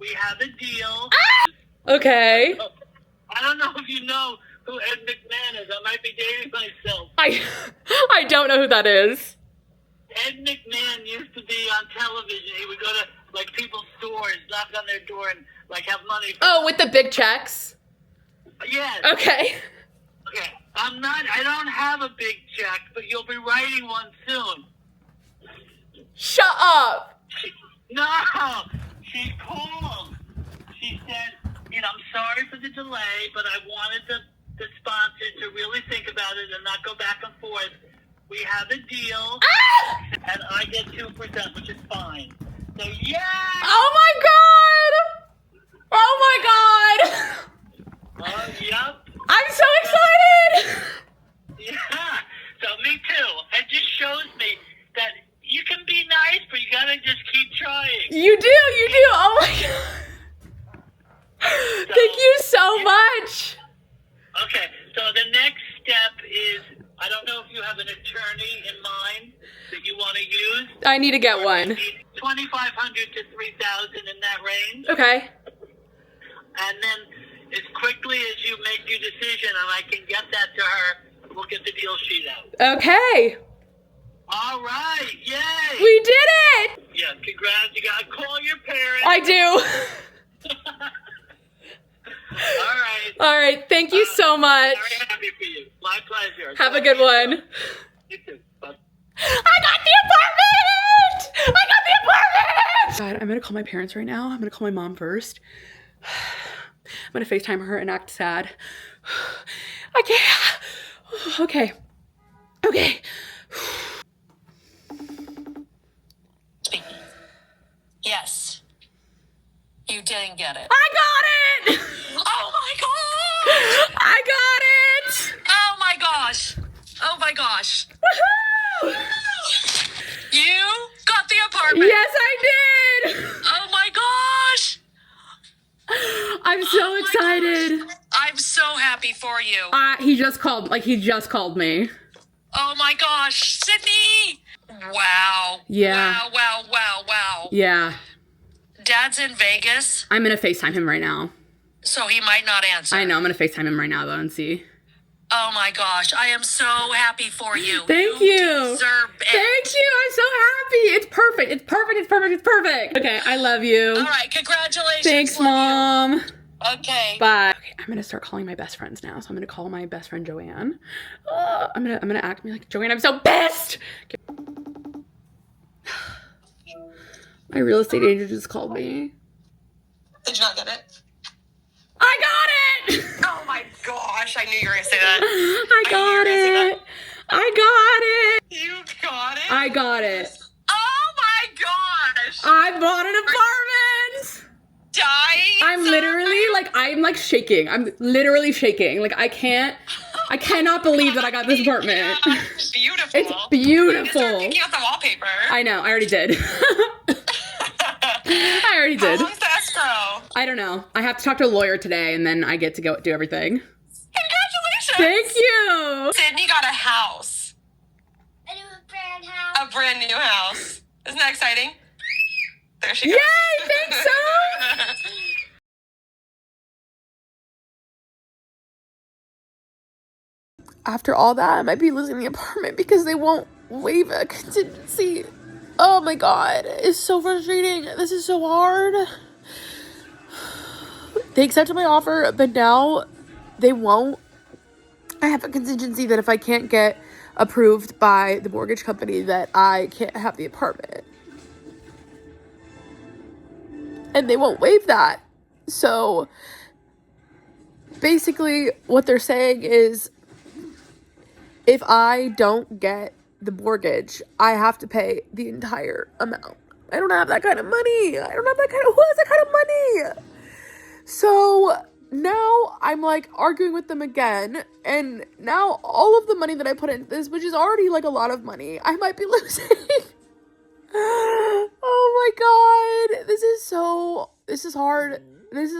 We have a deal. Okay. I don't know if you know who Ed McMahon is. I might be dating myself. I don't know who that is. Ed McMahon used to be on television. He would go to like people's stores, knock on their door, and like have money. Oh, with the big checks? Yes. Okay. Okay. I don't have a big check, but you'll be writing one soon. Shut up. No. She called. She said, I'm sorry for the delay, but I wanted the sponsor to really think about it and not go back and forth. We have a deal, and I get 2%, which is fine. So, yeah! Oh my god! Oh my god! Yep. I'm so excited! Yeah. So, me too. It just shows me that you can be nice, but you gotta just keep trying. You do! Oh my god! Thank you so much! Okay, so the next step is, I don't know if you have an attorney in mind that you want to use. I need to get one. 2,500 to 3,000 in that range. Okay. And then as quickly as you make your decision and I can get that to her, we'll get the deal sheet out. Okay. All right, yay. We did it! Yeah, congrats. You gotta call your parents. I do. All right. Thank you so much. Very happy for you. My pleasure. Have a good one. You too. Bye. I got the apartment! God, I'm gonna call my parents right now. I'm gonna call my mom first. I'm gonna FaceTime her and act sad. I can't. Okay. Yes. You didn't get it. I got it! Oh my god! I got it! Oh my gosh! Oh my gosh! Woohoo! You got the apartment! Yes, I did! Oh my gosh! I'm so excited. Gosh. I'm so happy for you. He just called me. Oh my gosh, Sydney! Wow. Yeah. Wow. Yeah. Dad's in Vegas, I'm gonna FaceTime him right now. so he might not answer. I know, I'm gonna FaceTime him right now though and see. Oh my gosh, I am so happy for you. Thank you. Deserve it. Thank you, I'm so happy. It's perfect. Okay, I love you. All right, congratulations. Thanks, love Mom. you. Okay. Bye. Okay, I'm gonna start calling my best friends now. So I'm gonna call my best friend Joanne. I'm gonna act me like Joanne. I'm so pissed. Okay. My real estate agent just called me. Did you not get it? I got it. Oh my gosh, I knew you were gonna say that. I got it. You got it? I got it. Oh my gosh! I bought an apartment. Dying. I'm like shaking. I'm literally shaking. Like I cannot believe that I got this apartment. Yeah, it's beautiful. It's beautiful. Start picking out the wallpaper. I know. I already did. I already did. How long's the escrow? I don't know. I have to talk to a lawyer today, and then I get to go do everything. Congratulations! Thank you. Sydney got a house. A A brand new house. Isn't that exciting? There she goes. Yay! Thanks so. After all that, I might be losing the apartment because they won't waive a contingency. Oh my god, it's so frustrating. This is so hard. They accepted my offer, but now they won't. I have a contingency that if I can't get approved by the mortgage company, that I can't have the apartment. And they won't waive that. So basically what they're saying is if I don't get the mortgage, I have to pay the entire amount. I don't have that kind of money. Who has that kind of money? So now I'm like arguing with them again. And now all of the money that I put into this, which is already like a lot of money, I might be losing. Oh my god. This is hard. This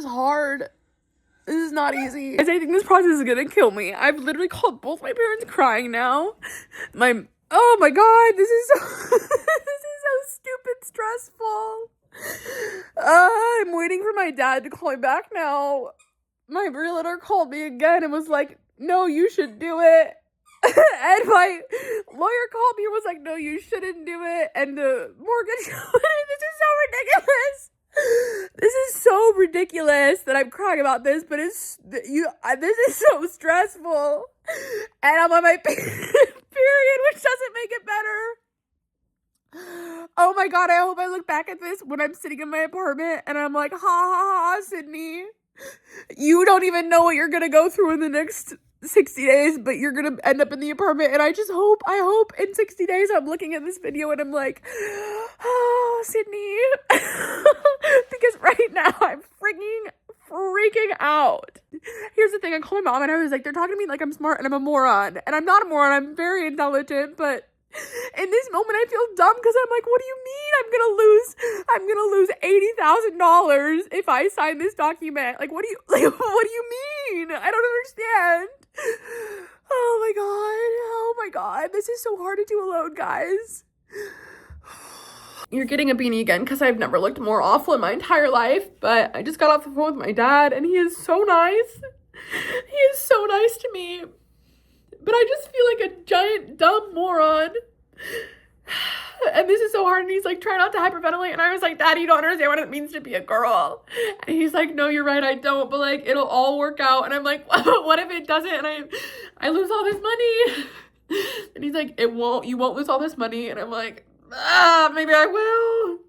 is not easy. I think this process is gonna kill me. I've literally called both my parents crying now. Oh my god, this is so this is so stupid stressful. I'm waiting for my dad to call me back now. My realtor called me again and was like, no, you should do it. And my lawyer called me and was like, no, you shouldn't do it. And the mortgage company, this is so ridiculous. This is so ridiculous that I'm crying about this, but this is so stressful. And I'm on my period, which doesn't make it better. Oh my God, I hope I look back at this when I'm sitting in my apartment and I'm like, ha ha ha, Sydney. You don't even know what you're gonna go through in the next 60 days, but you're gonna end up in the apartment. And I hope in 60 days I'm looking at this video and I'm like, oh, Sydney. Because right now I'm freaking out. Here's the thing, I called my mom and I was like, they're talking to me like I'm smart and I'm a moron. And I'm not a moron, I'm very intelligent, but in this moment I feel dumb because I'm like, what do you mean I'm gonna lose $80,000 if I sign this document? Like, what do you mean? I don't understand. Oh my god, this is so hard to do alone, guys. You're getting a beanie again because I've never looked more awful in my entire life, but I just got off the phone with my dad and he is so nice. He is so nice to me. But I just feel like a giant dumb moron. And this is so hard. And he's like, try not to hyperventilate. And I was like, Daddy, you don't understand what it means to be a girl. And he's like, no, you're right, I don't. But like, it'll all work out. And I'm like, what if it doesn't? And I lose all this money. And he's like, you won't lose all this money. And I'm like, maybe I will.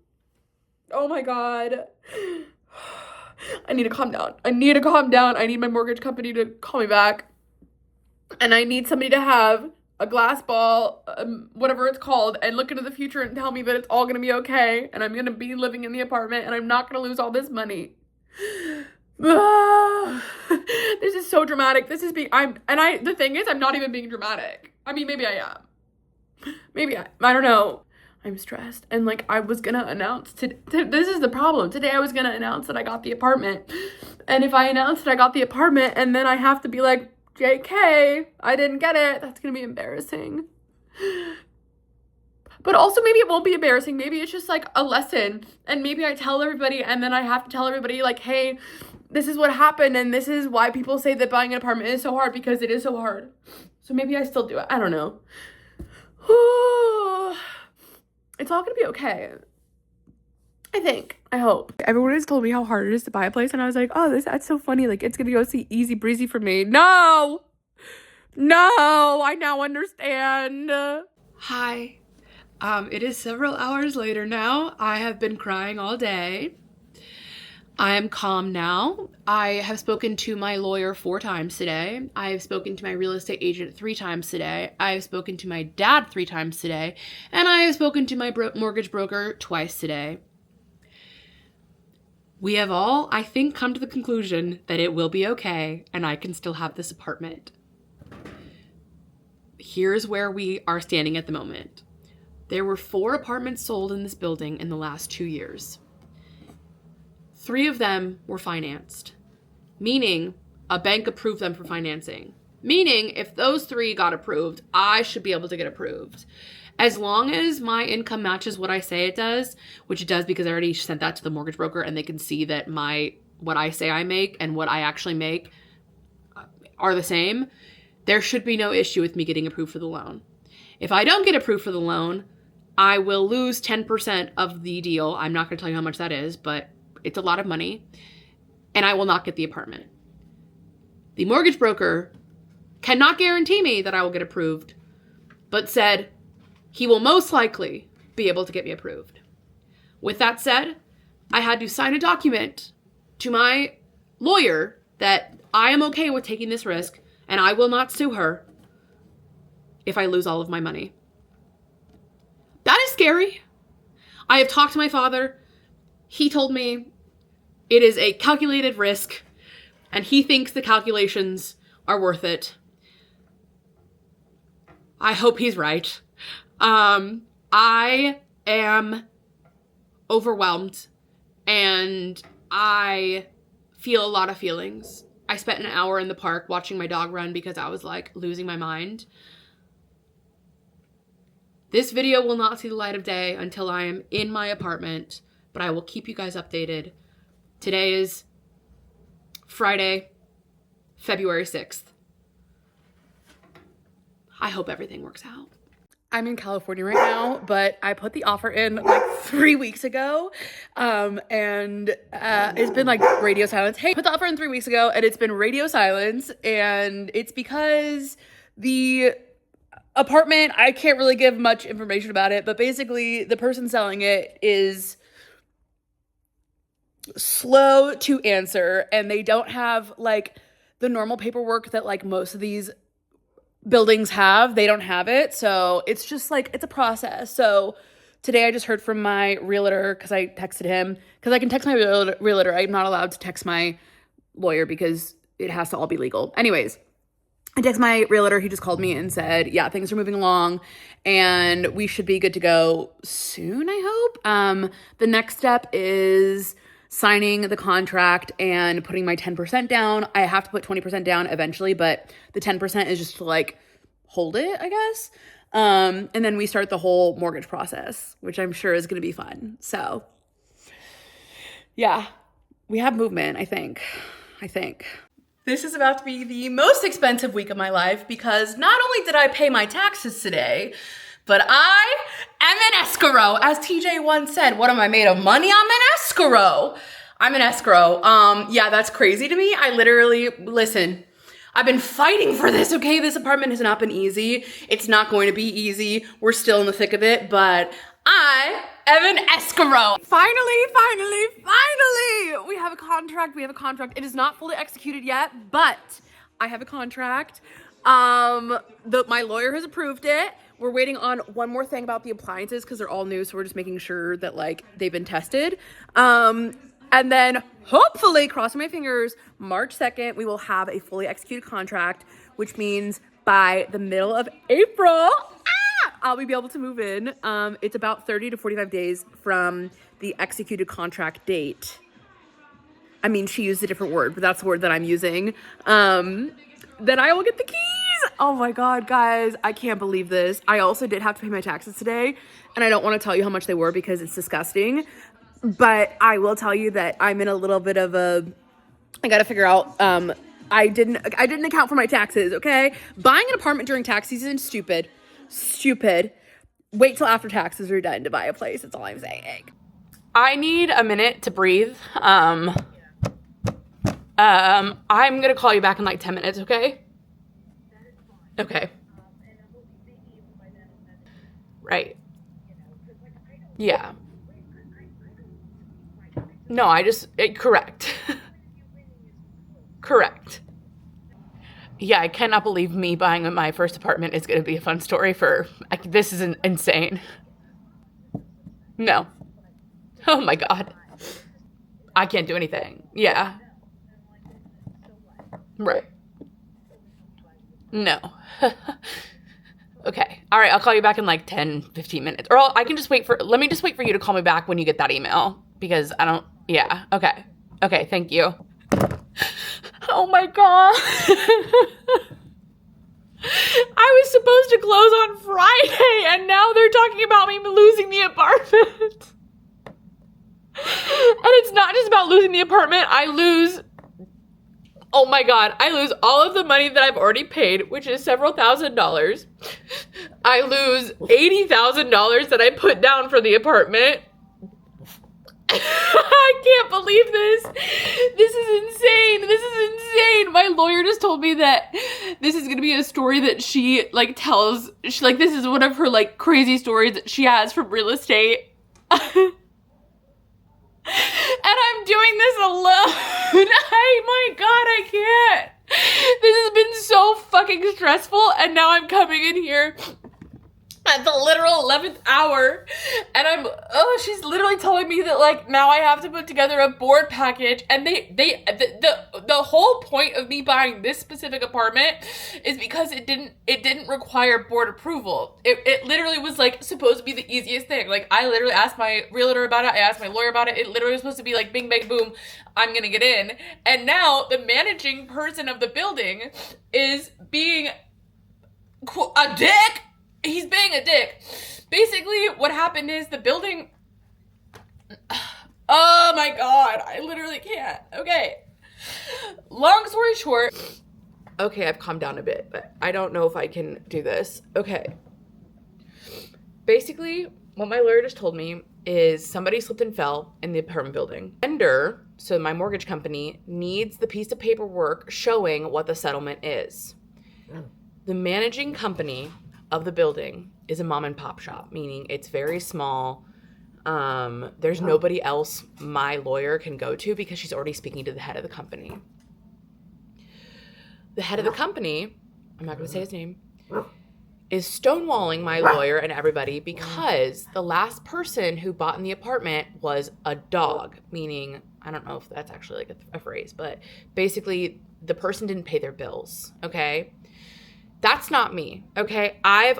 Oh my God. I need to calm down. I need my mortgage company to call me back. And I need somebody to have a glass ball, whatever it's called, and look into the future and tell me that it's all going to be okay. And I'm going to be living in the apartment and I'm not going to lose all this money. This is so dramatic. The thing is, I'm not even being dramatic. I mean, maybe I am. I don't know. I'm stressed. And like, I was going to announce this is the problem. Today I was going to announce that I got the apartment. And if I announce that I got the apartment and then I have to be like, JK, I didn't get it, that's gonna be embarrassing. But also maybe it won't be embarrassing. Maybe it's just like a lesson. And maybe I tell everybody and then I have to tell everybody like, hey, this is what happened and this is why people say that buying an apartment is so hard, because it is so hard. So maybe I still do it. I don't know. It's all gonna be okay. I think. I hope. Everyone has told me how hard it is to buy a place, and I was like, oh, that's so funny. Like, it's gonna go easy breezy for me. No, I now understand. Hi. It is several hours later now. I have been crying all day. I am calm now. I have spoken to my lawyer 4 times today. I have spoken to my real estate agent 3 times today. I have spoken to my dad 3 times today. And I have spoken to my mortgage broker twice today. We have all, I think, come to the conclusion that it will be okay and I can still have this apartment. Here's where we are standing at the moment. There were 4 apartments sold in this building in the last 2 years. 3 of them were financed, meaning a bank approved them for financing. Meaning if those 3 got approved, I should be able to get approved. As long as my income matches what I say it does, which it does because I already sent that to the mortgage broker and they can see that what I say I make and what I actually make are the same, there should be no issue with me getting approved for the loan. If I don't get approved for the loan, I will lose 10% of the deal. I'm not going to tell you how much that is, but it's a lot of money, and I will not get the apartment. The mortgage broker cannot guarantee me that I will get approved, but said he will most likely be able to get me approved. With that said, I had to sign a document to my lawyer that I am okay with taking this risk and I will not sue her if I lose all of my money. That is scary. I have talked to my father. He told me it is a calculated risk and he thinks the calculations are worth it. I hope he's right. I am overwhelmed and I feel a lot of feelings. I spent an hour in the park watching my dog run because I was like losing my mind. This video will not see the light of day until I am in my apartment but I will keep you guys updated. Today is Friday, February 6th. I hope everything works out. I'm in California right now, but I put the offer in like 3 weeks ago. And it's been like radio silence. Hey, put the offer in 3 weeks ago and it's been radio silence. And it's because the apartment, I can't really give much information about it, but basically the person selling it is slow to answer and they don't have like the normal paperwork that like most of these buildings have. They don't have it. So it's just like, it's a process. So today I just heard from my realtor because I texted him because I can text my realtor. I'm not allowed to text my lawyer because it has to all be legal. Anyways, I text my realtor. He just called me and said, yeah, things are moving along and we should be good to go soon, I hope. The next step is signing the contract and putting my 10% down. I have to put 20% down eventually, but the 10% is just to like hold it, I guess. And then we start the whole mortgage process, which I'm sure is going to be fun. So yeah, we have movement, I think. This is about to be the most expensive week of my life because not only did I pay my taxes today, but I am an escrow. As TJ once said, what am I made of money? I'm an escrow. I'm an escrow. Yeah, that's crazy to me. I literally, listen, I've been fighting for this, okay? This apartment has not been easy. It's not going to be easy. We're still in the thick of it, but I am an escrow. Finally, we have a contract. It is not fully executed yet, but I have a contract. My lawyer has approved it. We're waiting on one more thing about the appliances because they're all new, so we're just making sure that like they've been tested. And then hopefully, crossing my fingers, March 2nd, we will have a fully executed contract, which means by the middle of April, I'll be able to move in. It's about 30 to 45 days from the executed contract date. I mean, she used a different word, but that's the word that I'm using. Then I will get the keys. Oh my God, guys, I can't believe this. I also did have to pay my taxes today, and I don't want to tell you how much they were because it's disgusting. But I will tell you that I'm in a little bit of a, I got to figure out, I didn't account for my taxes, okay? Buying an apartment during tax season, stupid. Wait till after taxes are done to buy a place, that's all I'm saying. I need a minute to breathe. I'm gonna call you back in like 10 minutes, okay? Okay. Right. Yeah. No, correct. Correct. Yeah, I cannot believe me buying my first apartment is going to be a fun story this is insane. No. Oh my God. I can't do anything. Yeah. Right. No. Okay. All right. I'll call you back in like 10, 15 minutes. Or let me just wait for you to call me back when you get that email because yeah. Okay. Okay. Thank you. Oh my God. I was supposed to close on Friday and now they're talking about me losing the apartment. And it's not just about losing the apartment. Oh my God, I lose all of the money that I've already paid, which is several $1,000s. I lose $80,000 that I put down for the apartment. I can't believe this. This is insane. My lawyer just told me that this is going to be a story that she like tells. This is one of her like crazy stories that she has from real estate. And I'm doing this alone. My God, I can't. This has been so fucking stressful, and now I'm coming in here at the literal 11th hour, and she's literally telling me that like now I have to put together a board package, and the whole point of me buying this specific apartment is because it didn't require board approval. It literally was like supposed to be the easiest thing. Like I literally asked my realtor about it, I asked my lawyer about it. It literally was supposed to be like bing bang boom, I'm gonna get in. And now the managing person of the building is being a dick. He's being a dick. Basically, what happened is the building Oh my God, I literally can't. Okay. Long story short. Okay, I've calmed down a bit, but I don't know if I can do this. Okay. Basically, what my lawyer just told me is somebody slipped and fell in the apartment building. Lender, so my mortgage company, needs the piece of paperwork showing what the settlement is. The managing company of the building is a mom and pop shop, meaning it's very small. There's nobody else my lawyer can go to because she's already speaking to the head of the company. The head of the company, I'm not going to say his name, is stonewalling my lawyer and everybody because the last person who bought in the apartment was a dog, meaning, I don't know if that's actually like a phrase, but basically the person didn't pay their bills, okay? That's not me, okay? I've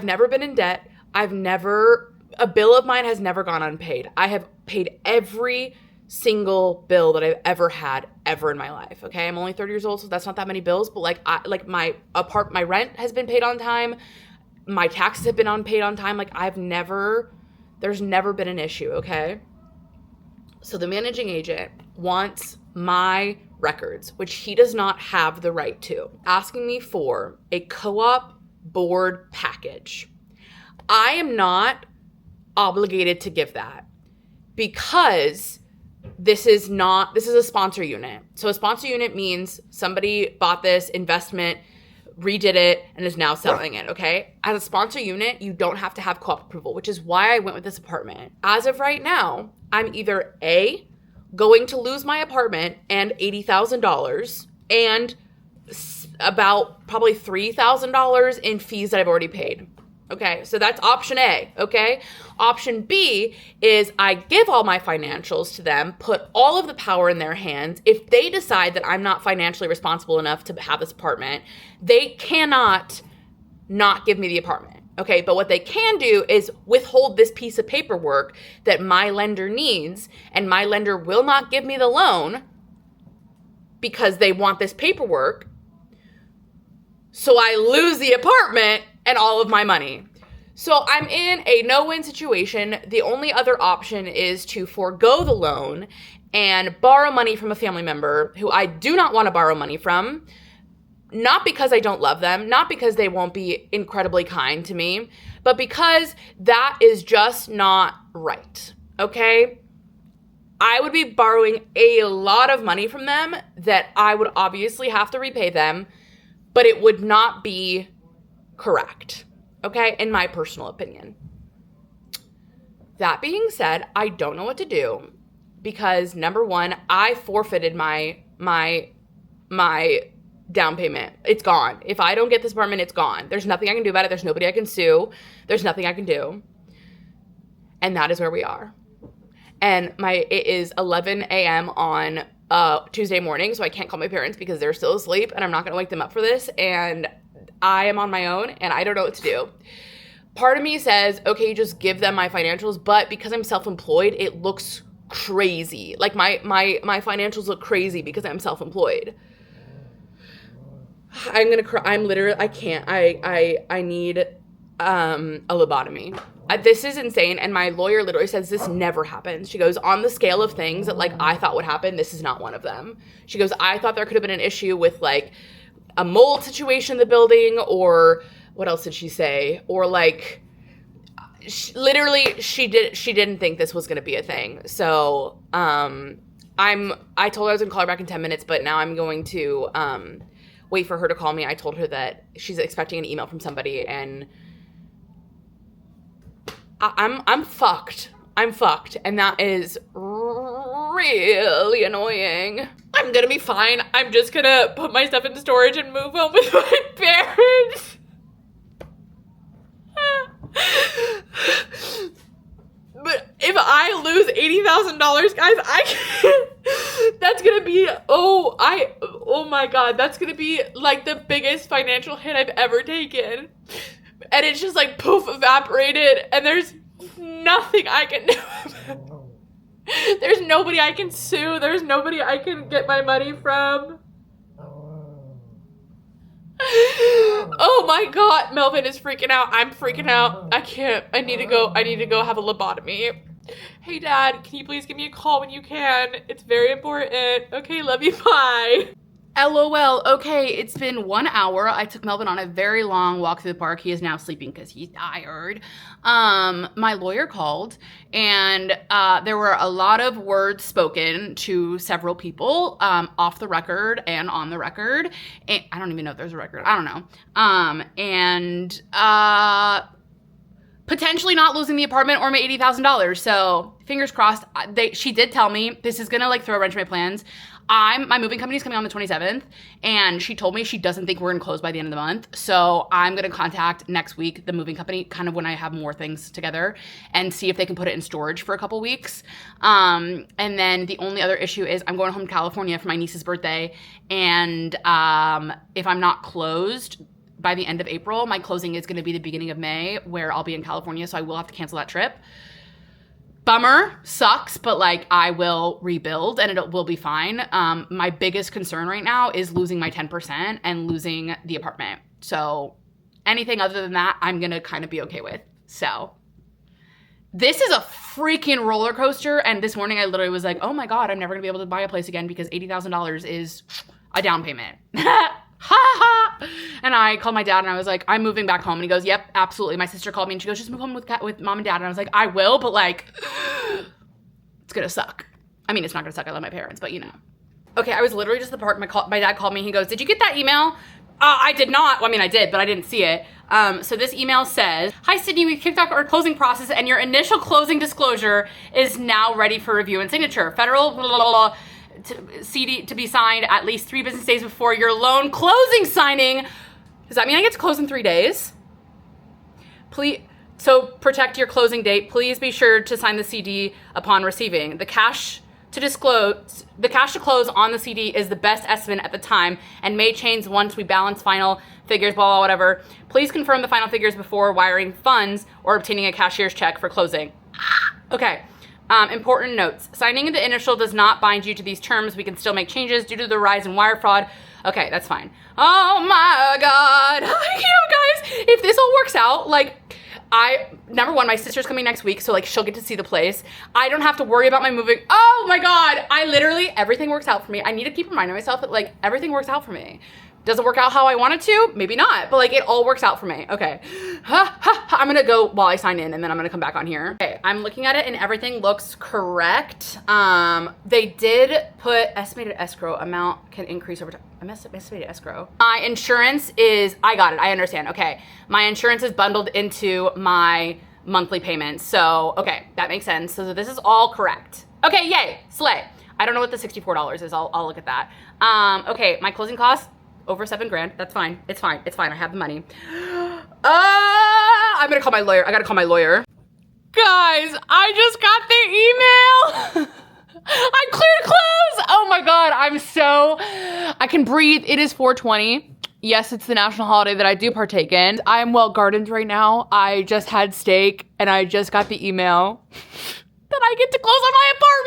never been in debt. A bill of mine has never gone unpaid. I have paid every single bill that I've ever had ever in my life. Okay. I'm only 30 years old, so that's not that many bills, but my rent has been paid on time. My taxes have been paid on time. Like there's never been an issue. Okay. So the managing agent wants my records, which he does not have the right to, asking me for a co-op board package. I am not obligated to give that because this is a sponsor unit. So a sponsor unit means somebody bought this investment, redid it, and is now selling it, okay? As a sponsor unit, you don't have to have co-op approval, which is why I went with this apartment. As of right now, I'm either A, going to lose my apartment and $80,000 and about probably $3,000 in fees that I've already paid. Okay, so that's option A, okay? Option B is I give all my financials to them, put all of the power in their hands. If they decide that I'm not financially responsible enough to have this apartment, they cannot not give me the apartment, okay? But what they can do is withhold this piece of paperwork that my lender needs, and my lender will not give me the loan because they want this paperwork. So I lose the apartment and all of my money. So I'm in a no-win situation. The only other option is to forego the loan and borrow money from a family member who I do not want to borrow money from, not because I don't love them, not because they won't be incredibly kind to me, but because that is just not right, okay? I would be borrowing a lot of money from them that I would obviously have to repay them, but it would not be correct, okay, in my personal opinion. That being said, I don't know what to do because number one, I forfeited my down payment. It's gone. If I don't get this apartment, it's gone. There's nothing I can do about it. There's nobody I can sue. There's nothing I can do. And that is where we are. And it is 11 a.m. on Tuesday morning, so I can't call my parents because they're still asleep, and I'm not going to wake them up for this, and I am on my own, and I don't know what to do. Part of me says, okay, just give them my financials, but because I'm self-employed, it looks crazy. Like, my financials look crazy because I'm self-employed. I'm going to cry. I'm literally, I can't. I need a lobotomy. This is insane, and my lawyer literally says this never happens. She goes, on the scale of things that, like, I thought would happen, this is not one of them. She goes, I thought there could have been an issue with, like, a mold situation in the building, or what else did she say? Or, like, she didn't think this was going to be a thing. So, I told her I was going to call her back in 10 minutes, but now I'm going to wait for her to call me. I told her that she's expecting an email from somebody, and I'm fucked. I'm fucked. And that is really annoying. I'm gonna be fine. I'm just gonna put my stuff into storage and move home with my parents. But if I lose $80,000, guys, that's gonna be, oh my God, that's gonna be like the biggest financial hit I've ever taken. And it's just like poof, evaporated, and there's nothing I can do about it. There's nobody I can sue. There's nobody I can get my money from. Oh my God, Melvin is freaking out. I'm freaking out. I can't. I need to go have a lobotomy. Hey, Dad, can you please give me a call when you can? It's very important. Okay, love you, bye. LOL. Okay, it's been 1 hour. I took Melvin on a very long walk through the park. He is now sleeping because he's tired. My lawyer called, and there were a lot of words spoken to several people, off the record and on the record. And I don't even know if there's a record. I don't know. Potentially not losing the apartment or my $80,000. So fingers crossed. She did tell me this is gonna like throw a wrench in my plans. My moving company is coming on the 27th, and she told me she doesn't think we're gonna close by the end of the month. So I'm gonna contact next week the moving company, kind of when I have more things together, and see if they can put it in storage for a couple weeks. And then the only other issue is I'm going home to California for my niece's birthday, and if I'm not closed by the end of April, my closing is going to be the beginning of May, where I'll be in California, so I will have to cancel that trip. Bummer, sucks, but like I will rebuild and it will be fine. My biggest concern right now is losing my 10% and losing the apartment. So anything other than that, I'm going to kind of be okay with. So this is a freaking roller coaster. And this morning I literally was like, oh my God, I'm never gonna be able to buy a place again because $80,000 is a down payment. And I called my dad and I was like, I'm moving back home. And he goes, yep, absolutely. My sister called me and she goes, just move home with mom and dad. And I was like, I will, but like, it's gonna suck. I mean, it's not gonna suck. I love my parents, but you know. Okay, I was literally just at the park. My dad called me. He goes, did you get that email? I did not. Well, I mean, I did, but I didn't see it. So this email says, hi, Sydney, we've kicked off our closing process and your initial closing disclosure is now ready for review and signature. Federal blah, blah, blah, CD to be signed at least 3 business days before your loan closing signing. Does that mean I get to close in 3 days? Please, so protect your closing date. Please be sure to sign the CD upon receiving. The cash to close on the CD is the best estimate at the time and may change once we balance final figures, blah, blah, whatever. Please confirm the final figures before wiring funds or obtaining a cashier's check for closing. Okay. Important notes. Signing the initial does not bind you to these terms. We can still make changes due to the rise in wire fraud. Okay, that's fine. Oh my God. You know, guys, if this all works out, like, number one, my sister's coming next week, so like she'll get to see the place. I don't have to worry about my moving. Oh my God. Everything works out for me. I need to keep reminding myself that like everything works out for me. Does it work out how I want it to? Maybe not, but like it all works out for me. Okay. I'm gonna go while I sign in and then I'm gonna come back on here. Okay, I'm looking at it and everything looks correct. They did put estimated escrow amount can increase over time. Estimated escrow. My insurance is, I got it, I understand. Okay, my insurance is bundled into my monthly payments. So, okay, that makes sense. So this is all correct. Okay, yay, slay. I don't know what the $64 is. I'll look at that. Okay, my closing costs, over $7,000. That's fine. It's fine. It's fine. I have the money. I'm gonna call my lawyer. I gotta call my lawyer. Guys, I just got the email. I'm clear to close. Oh my God. I can breathe. It is 4:20. Yes, it's the national holiday that I do partake in. I am well gardened right now. I just had steak and I just got the email that I get to close on my apartment.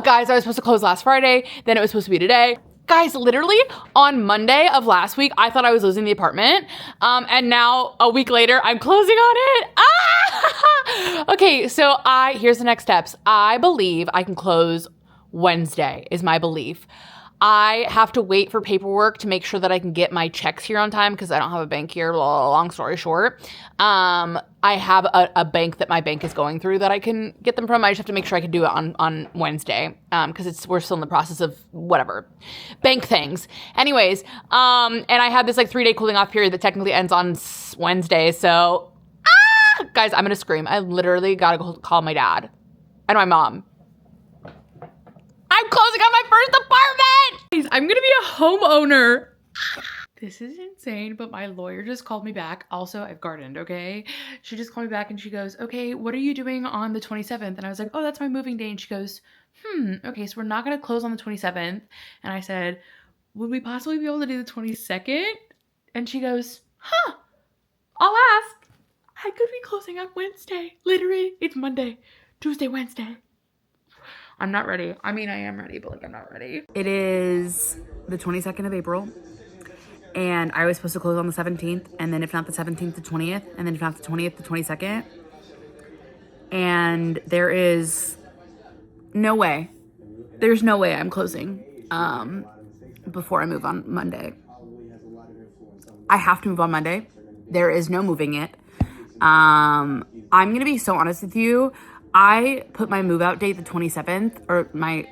Guys, I was supposed to close last Friday. Then it was supposed to be today. Guys, literally on Monday of last week, I thought I was losing the apartment. And now a week later, I'm closing on it. Okay, so here's the next steps. I believe I can close Wednesday is my belief. I have to wait for paperwork to make sure that I can get my checks here on time because I don't have a bank here. Long story short, I have a bank that my bank is going through that I can get them from. I just have to make sure I can do it on Wednesday because we're still in the process of whatever bank things. Anyways, and I have this like 3-day cooling off period that technically ends on Wednesday. So, guys, I'm gonna scream. I literally gotta go call my dad and my mom. I'm closing on my first apartment! I'm gonna be a homeowner. This is insane, but my lawyer just called me back. Also, I've gardened, okay? She just called me back and she goes, okay, what are you doing on the 27th? And I was like, oh, that's my moving day. And she goes, okay, so we're not gonna close on the 27th. And I said, would we possibly be able to do the 22nd? And she goes, I'll ask. I could be closing on Wednesday. Literally, it's Monday, Tuesday, Wednesday. I'm not ready. I mean, I am ready, but like I'm not ready. It is the 22nd of April and I was supposed to close on the 17th and then if not the 17th, the 20th and then if not the 20th, the 22nd. and there is no way. There's no way I'm closing before I move on Monday. I have to move on Monday. There is no moving it. I'm going to be so honest with you. I put my move out date the 27th, or my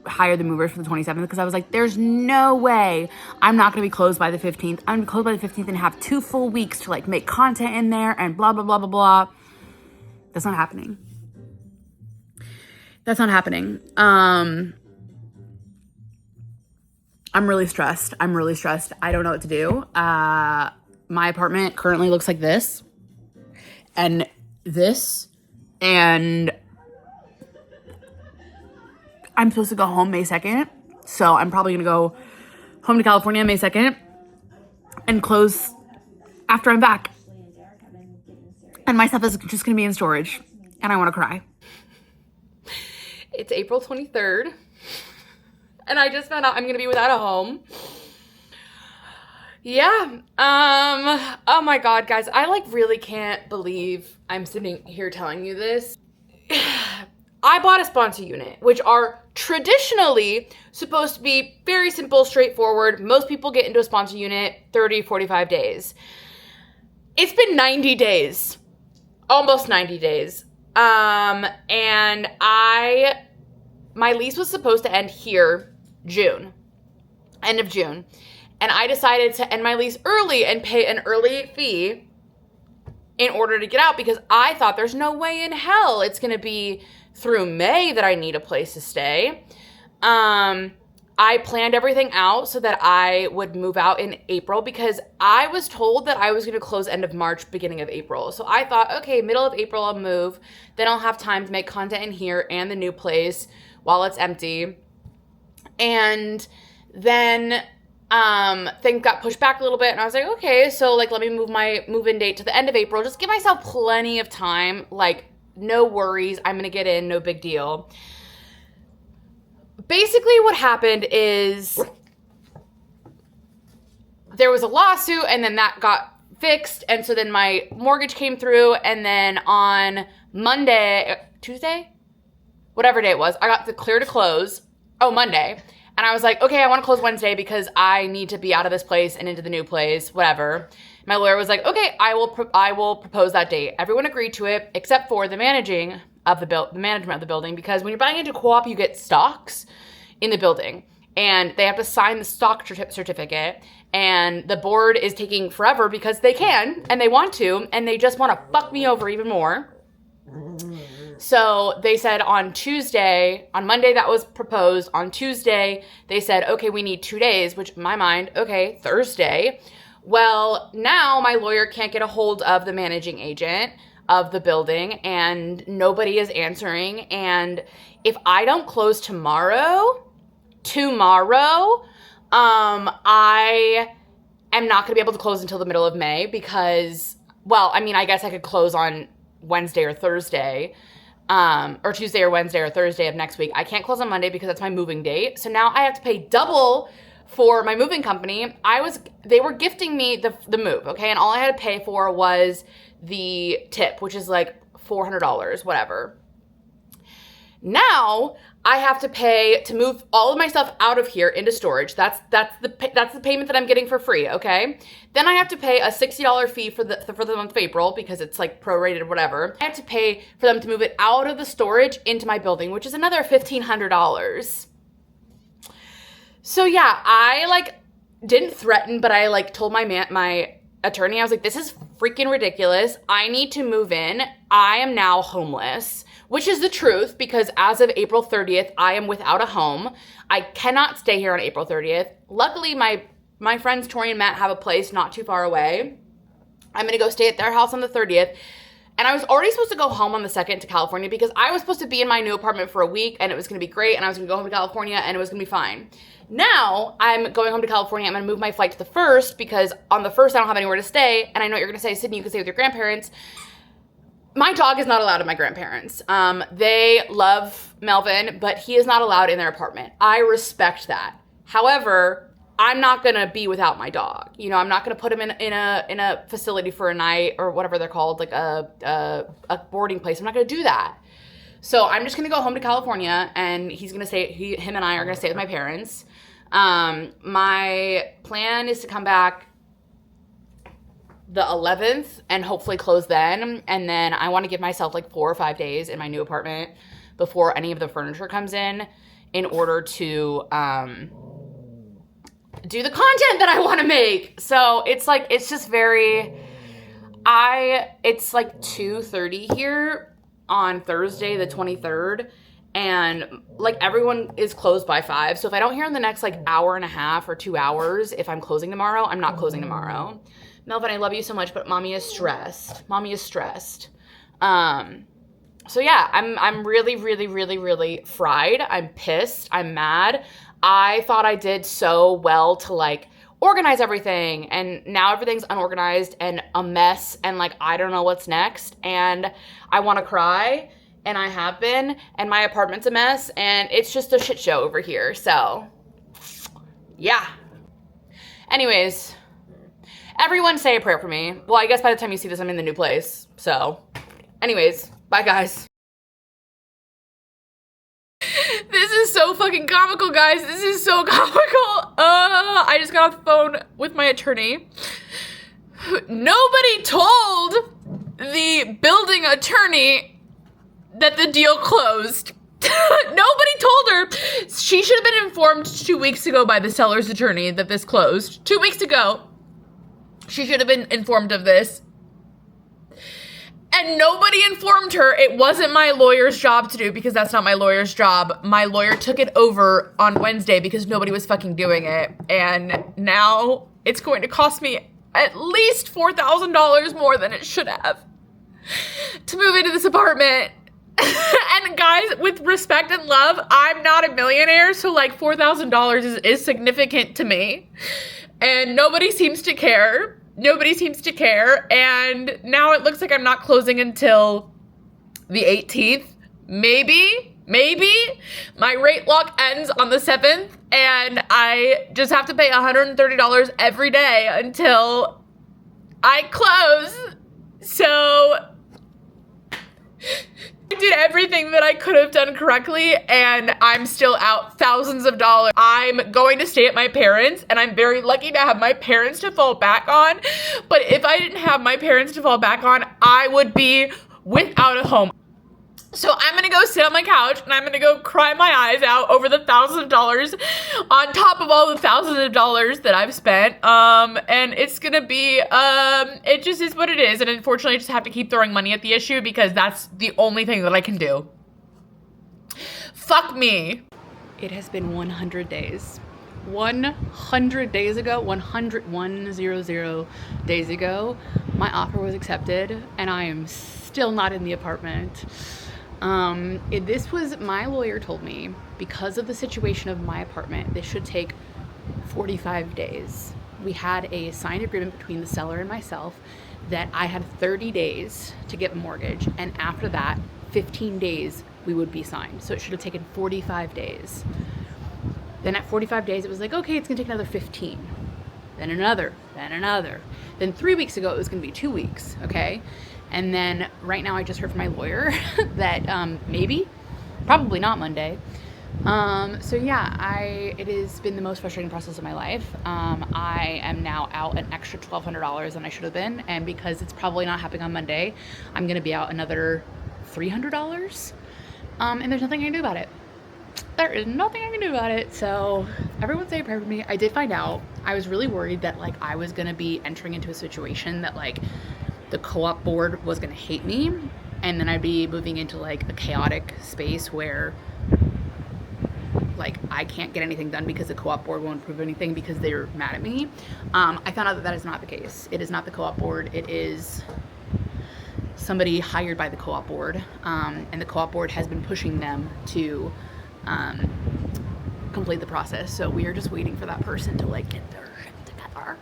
hire the movers for the 27th, because I was like, there's no way I'm not going to be closed by the 15th. I'm going to be closed by the 15th and have 2 full weeks to like make content in there and blah, blah, blah, blah, blah. That's not happening. That's not happening. I'm really stressed. I don't know what to do. My apartment currently looks like this and this, and I'm supposed to go home May 2nd. So I'm probably going to go home to California May 2nd and close after I'm back. And my stuff is just going to be in storage, and I want to cry. It's April 23rd, and I just found out I'm going to be without a home. Yeah. Oh my God, guys. I like really can't believe I'm sitting here telling you this. I bought a sponsor unit, which are traditionally supposed to be very simple, straightforward. Most people get into a sponsor unit 30, 45 days. It's been 90 days, almost 90 days. And my lease was supposed to end here end of June. And I decided to end my lease early and pay an early fee in order to get out, because I thought there's no way in hell it's going to be through May that I need a place to stay. I planned everything out so that I would move out in April, because I was told that I was going to close end of March, beginning of April. So I thought, okay, middle of April I'll move. Then I'll have time to make content in here and the new place while it's empty. And then things got pushed back a little bit, and I was like, okay, so like let me move my move-in date to the end of April. Just give myself plenty of time. Like, no worries. I'm going to get in. No big deal. Basically what happened is there was a lawsuit, and then that got fixed. And so then my mortgage came through, and then on Tuesday, whatever day it was, I got the clear to close. Monday. And I was like, okay, I want to close Wednesday because I need to be out of this place and into the new place, whatever. My lawyer was like, okay, I will propose that date. Everyone agreed to it except for the management of the building, because when you're buying into co-op, you get stocks in the building, and they have to sign the stock certificate, and the board is taking forever because they can and they want to, and they just want to fuck me over even more. So they said on Monday that was proposed. On Tuesday, they said, okay, we need 2 days, which in my mind, okay, Thursday. Well, now my lawyer can't get a hold of the managing agent of the building, and nobody is answering. And if I don't close tomorrow, I am not going to be able to close until the middle of May, because, well, I mean, I guess I could close on Wednesday or Thursday, or Tuesday or Wednesday or Thursday of next week. I can't close on Monday because that's my moving date. So now I have to pay double for my moving company. They were gifting me the move, okay? And all I had to pay for was the tip, which is like $400, whatever. Now I have to pay to move all of my stuff out of here into storage. That's the payment that I'm getting for free, okay? Then I have to pay a $60 fee for the month of April, because it's like prorated or whatever. I have to pay for them to move it out of the storage into my building, which is another $1,500. So yeah, I didn't threaten, but I told my attorney, I was like, this is freaking ridiculous. I need to move in. I am now homeless. Which is the truth, because as of April 30th, I am without a home. I cannot stay here on April 30th. Luckily, my friends Tori and Matt have a place not too far away. I'm going to go stay at their house on the 30th. And I was already supposed to go home on the 2nd to California, because I was supposed to be in my new apartment for a week, and it was going to be great, and I was going to go home to California, and it was going to be fine. Now, I'm going home to California. I'm going to move my flight to the 1st, because on the 1st, I don't have anywhere to stay. And I know what you're going to say, Sydney, you can stay with your grandparents. My dog is not allowed at my grandparents. They love Melvin, but he is not allowed in their apartment. I respect that. However, I'm not gonna be without my dog. You know, I'm not gonna put him in a facility for a night or whatever they're called, like a boarding place. I'm not gonna do that. So I'm just gonna go home to California, and he's gonna stay. Him and I are gonna stay with my parents. My plan is to come back the 11th and hopefully close then. And then I want to give myself like 4 or 5 days in my new apartment before any of the furniture comes in order to do the content that I want to make. So it's like, it's just very, it's like 2:30 here on Thursday, the 23rd. And like everyone is closed by 5. So if I don't hear in the next like hour and a half or 2 hours, if I'm closing tomorrow, I'm not closing tomorrow. Melvin, I love you so much, but mommy is stressed. So yeah, I'm really, really, really, really fried. I'm pissed. I'm mad. I thought I did so well to like organize everything, and now everything's unorganized and a mess, and like I don't know what's next, and I want to cry, and I have been, and my apartment's a mess, and it's just a shit show over here. So yeah. Anyways, everyone say a prayer for me. Well, I guess by the time you see this, I'm in the new place. So anyways, bye guys. This is so fucking comical, guys. This is so comical. I just got off the phone with my attorney. Nobody told the building attorney that the deal closed. Nobody told her. She should have been informed 2 weeks ago by the seller's attorney that this closed. 2 weeks ago. She should have been informed of this. And nobody informed her. It wasn't my lawyer's job to do, because that's not my lawyer's job. My lawyer took it over on Wednesday because nobody was fucking doing it. And now it's going to cost me at least $4,000 more than it should have to move into this apartment. And guys, with respect and love, I'm not a millionaire, so like $4,000 is significant to me. And nobody seems to care. And now it looks like I'm not closing until the 18th. Maybe. My rate lock ends on the 7th, and I just have to pay $130 every day until I close. So I did everything that I could have done correctly, and I'm still out thousands of dollars. I'm going to stay at my parents', and I'm very lucky to have my parents to fall back on. But if I didn't have my parents to fall back on, I would be without a home. So I'm gonna go sit on my couch, and I'm gonna go cry my eyes out over the thousands of dollars on top of all the thousands of dollars that I've spent. And it's gonna be, it just is what it is. And unfortunately, I just have to keep throwing money at the issue because that's the only thing that I can do. Fuck me. It has been 100 days. 100 days ago, 100 days ago, my offer was accepted, and I am still not in the apartment. This was, my lawyer told me, because of the situation of my apartment, this should take 45 days. We had a signed agreement between the seller and myself that I had 30 days to get a mortgage, and after that, 15 days we would be signed. So it should have taken 45 days. Then at 45 days, it was like, okay, it's gonna take another 15. Then another. Then 3 weeks ago, it was gonna be 2 weeks, okay? And then right now I just heard from my lawyer that probably not Monday. So yeah, it has been the most frustrating process of my life. I am now out an extra $1,200 than I should have been. And because it's probably not happening on Monday, I'm gonna be out another $300. And there's nothing I can do about it. There is nothing I can do about it. So everyone say a prayer for me. I did find out, I was really worried that like I was gonna be entering into a situation that like the co-op board was gonna hate me, and then I'd be moving into like a chaotic space where like I can't get anything done because the co-op board won't approve anything because they're mad at me. I found out that that is not the case. It is not the co-op board. It is somebody hired by the co-op board, and the co-op board has been pushing them to complete the process. So we are just waiting for that person to like get their shit together.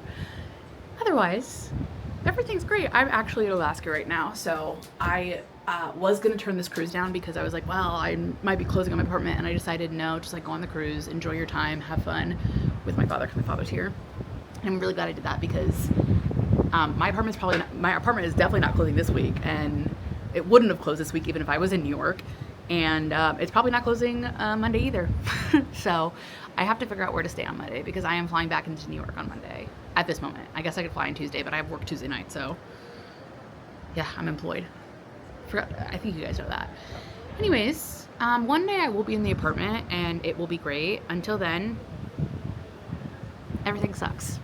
Otherwise, everything's great. I'm actually in Alaska right now, so I was gonna turn this cruise down because I was like, well, I might be closing on my apartment, and I decided no, just like go on the cruise, enjoy your time, have fun. with my father because my father's here. And I'm really glad I did that because my apartment is definitely not closing this week, and it wouldn't have closed this week even if I was in New York, and it's probably not closing Monday either. So I have to figure out where to stay on Monday because I am flying back into New York on Monday at this moment. I guess I could fly on Tuesday, but I have work Tuesday night, so yeah, I'm employed. I think you guys know that. Anyways, one day I will be in the apartment and it will be great. Until then, everything sucks.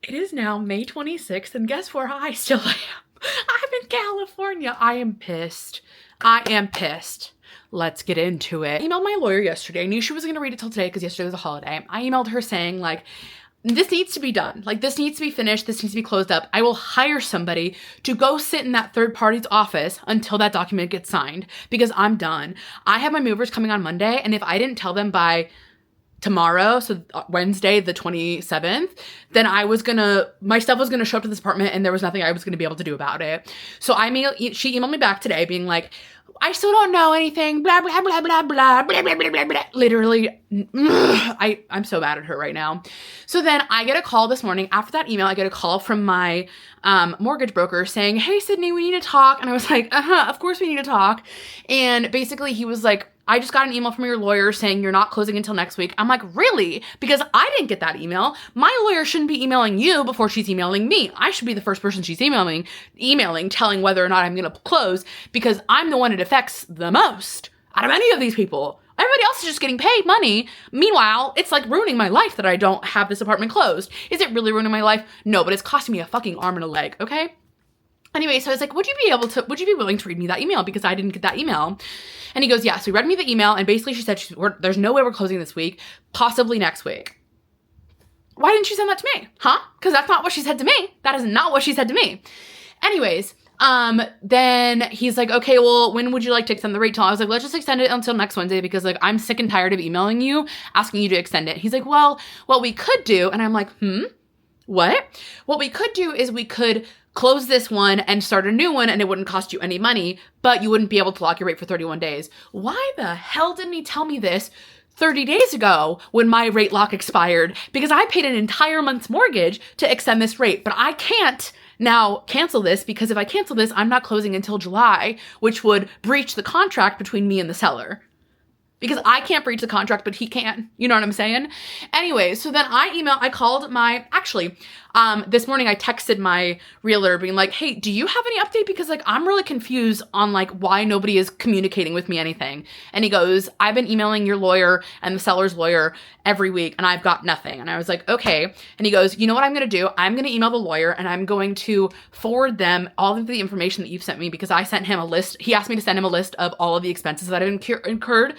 It is now May 26th, and guess where I still am? I'm in California. I am pissed. Let's get into it. I emailed my lawyer yesterday. I knew she wasn't gonna read it till today because yesterday was a holiday. I emailed her saying, like, this needs to be done. Like, this needs to be finished. This needs to be closed up. I will hire somebody to go sit in that third party's office until that document gets signed because I'm done. I have my movers coming on Monday, and if I didn't tell them by tomorrow, so Wednesday the 27th, then my stuff was gonna show up to this apartment and there was nothing I was gonna be able to do about it. So she emailed me back today being like, I still don't know anything, blah, blah, blah, blah, blah, blah, blah, blah, blah, blah. Literally, I'm so mad at her right now. So then I get a call this morning. After that email, I get a call from my mortgage broker saying, hey, Sydney, we need to talk. And I was like, of course we need to talk. And basically he was like, I just got an email from your lawyer saying you're not closing until next week. I'm like, really? Because I didn't get that email. My lawyer shouldn't be emailing you before she's emailing me. I should be the first person she's emailing, telling whether or not I'm going to close because I'm the one it affects the most out of any of these people. Everybody else is just getting paid money. Meanwhile, it's like ruining my life that I don't have this apartment closed. Is it really ruining my life? No, but it's costing me a fucking arm and a leg, okay? Anyway, so I was like, would you be willing to read me that email? Because I didn't get that email. And he goes, yeah. So he read me the email, and basically she said, there's no way we're closing this week, possibly next week. Why didn't she send that to me? Huh? Because that's not what she said to me. That is not what she said to me. Anyways, then he's like, okay, well, when would you like to extend the rate till? I was like, let's just extend it until next Wednesday because like I'm sick and tired of emailing you, asking you to extend it. He's like, well, what we could do, and I'm like, what? What we could do is we could close this one and start a new one and it wouldn't cost you any money, but you wouldn't be able to lock your rate for 31 days. Why the hell didn't he tell me this 30 days ago when my rate lock expired? Because I paid an entire month's mortgage to extend this rate, but I can't now cancel this because if I cancel this, I'm not closing until July, which would breach the contract between me and the seller. Because I can't breach the contract, but he can. You know what I'm saying? Anyway, so then this morning I texted my realtor being like, hey, do you have any update? Because like, I'm really confused on like why nobody is communicating with me anything. And he goes, I've been emailing your lawyer and the seller's lawyer every week and I've got nothing. And I was like, okay. And he goes, you know what I'm going to do? I'm going to email the lawyer and I'm going to forward them all of the information that you've sent me because I sent him a list. He asked me to send him a list of all of the expenses that I've incurred,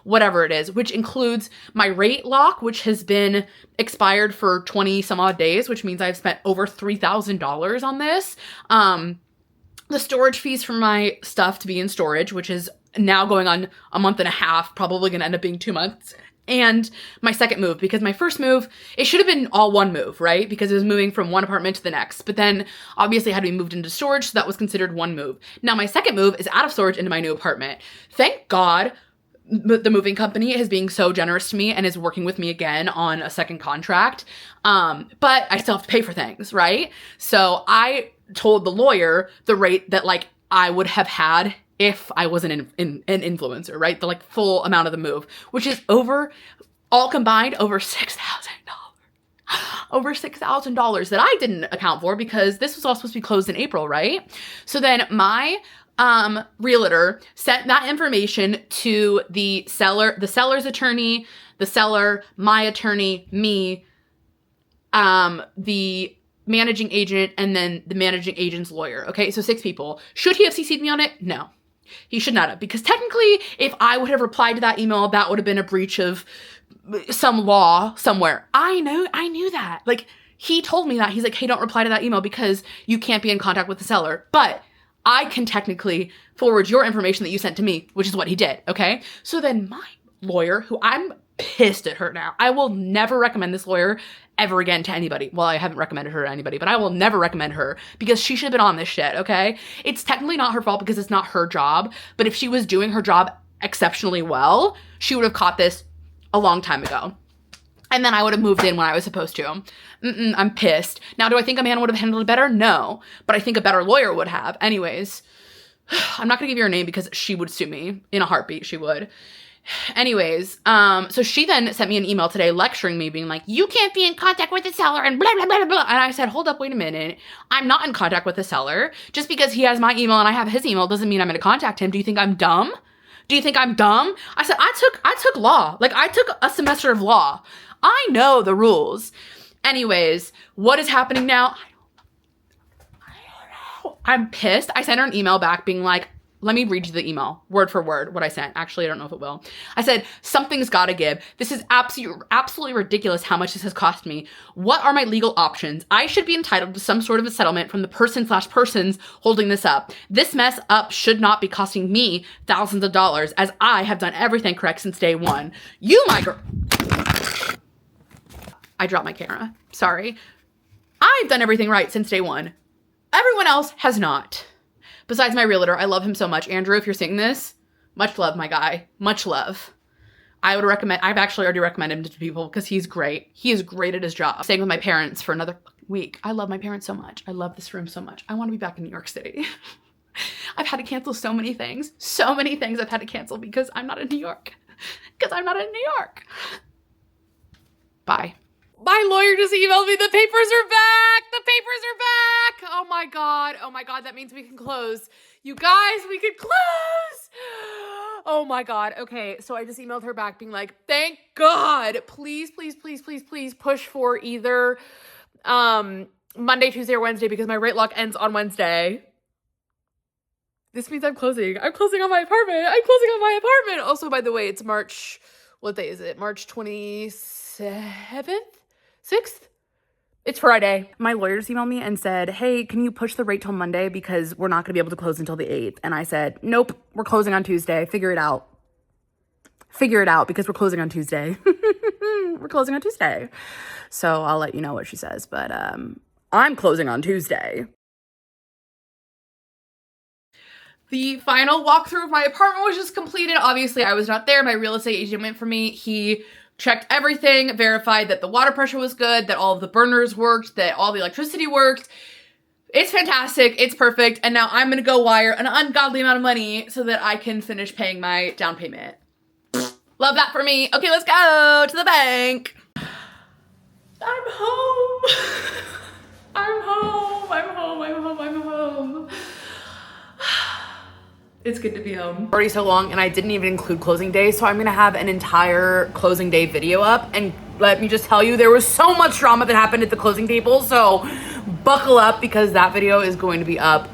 whatever it is, which includes my rate lock, which has been expired for 20 some odd days, which means I've spent over $3,000 on this. The storage fees for my stuff to be in storage, which is now going on a month and a half, probably going to end up being 2 months. And my second move, because my first move, it should have been all one move, right? Because it was moving from one apartment to the next. But then obviously it had to be moved into storage, so that was considered one move. Now my second move is out of storage into my new apartment. Thank God the moving company is being so generous to me and is working with me again on a second contract. But I still have to pay for things, right? So I told the lawyer the rate that like I would have had if I wasn't an influencer, right? The like full amount of the move, which is all combined over $6,000. Over $6,000 that I didn't account for because this was all supposed to be closed in April, right? So then my realtor sent that information to the seller's attorney, the seller, my attorney, me, the managing agent, and then the managing agent's lawyer. Okay, so 6 people. Should he have CC'd me on it? No. He should not have, because technically, if I would have replied to that email, that would have been a breach of some law somewhere. I knew that. Like, he told me that. He's like, hey, don't reply to that email because you can't be in contact with the seller. But I can technically forward your information that you sent to me, which is what he did, okay? So then my lawyer, who I'm pissed at her now, I will never recommend this lawyer ever again to anybody. Well, I haven't recommended her to anybody, but I will never recommend her because she should have been on this shit, okay? It's technically not her fault because it's not her job, but if she was doing her job exceptionally well, she would have caught this a long time ago. And then I would have moved in when I was supposed to. I'm pissed. Now, do I think a man would have handled it better? No. But I think a better lawyer would have. Anyways, I'm not going to give you her name because she would sue me in a heartbeat. She would. Anyways, so she then sent me an email today lecturing me, being like, you can't be in contact with the seller and blah, blah, blah, blah. And I said, hold up, wait a minute. I'm not in contact with the seller. Just because he has my email and I have his email doesn't mean I'm going to contact him. Do you think I'm dumb? Do you think I'm dumb? I said, I took law. Like, I took a semester of law. I know the rules. Anyways, what is happening now? I don't know. I'm pissed. I sent her an email back being like, let me read you the email, word for word, what I sent. Actually, I don't know if it will. I said, something's gotta give. This is absolutely ridiculous how much this has cost me. What are my legal options? I should be entitled to some sort of a settlement from the person/persons holding this up. This mess up should not be costing me thousands of dollars, as I have done everything correct since day one. You, my girl. I dropped my camera. Sorry. I've done everything right since day one. Everyone else has not. Besides my realtor, I love him so much. Andrew, if you're seeing this, much love, my guy. Much love. I've actually already recommended him to people because he's great. He is great at his job. Staying with my parents for another week. I love my parents so much. I love this room so much. I want to be back in New York City. I've had to cancel so many things. So many things I've had to cancel because I'm not in New York. Because I'm not in New York. Bye. My lawyer just emailed me. The papers are back. The papers are back. Oh my God. Oh my God. That means we can close. You guys, we can close. Oh my God. Okay. So I just emailed her back being like, thank God. Please, please, please, please, please push for either Monday, Tuesday, or Wednesday because my rate lock ends on Wednesday. This means I'm closing. I'm closing on my apartment. I'm closing on my apartment. Also, by the way, it's March. What day is it? March 27th? 6th? It's Friday. My lawyer just emailed me and said, hey, can you push the rate till Monday because we're not going to be able to close until the 8th. And I said, nope, we're closing on Tuesday. Figure it out. Figure it out because we're closing on Tuesday. We're closing on Tuesday. So I'll let you know what she says. But I'm closing on Tuesday. The final walkthrough of my apartment was just completed. Obviously, I was not there. My real estate agent went for me. He checked everything, verified that the water pressure was good, that all of the burners worked, that all the electricity worked. It's fantastic. It's perfect. And now I'm going to go wire an ungodly amount of money so that I can finish paying my down payment. Love that for me. Okay, let's go to the bank. I'm home. I'm home. I'm home. I'm home. I'm home. It's good to be home. Already so long, and I didn't even include closing day, so I'm gonna have an entire closing day video up. And let me just tell you, there was so much drama that happened at the closing table, so buckle up because that video is going to be up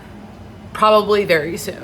probably very soon.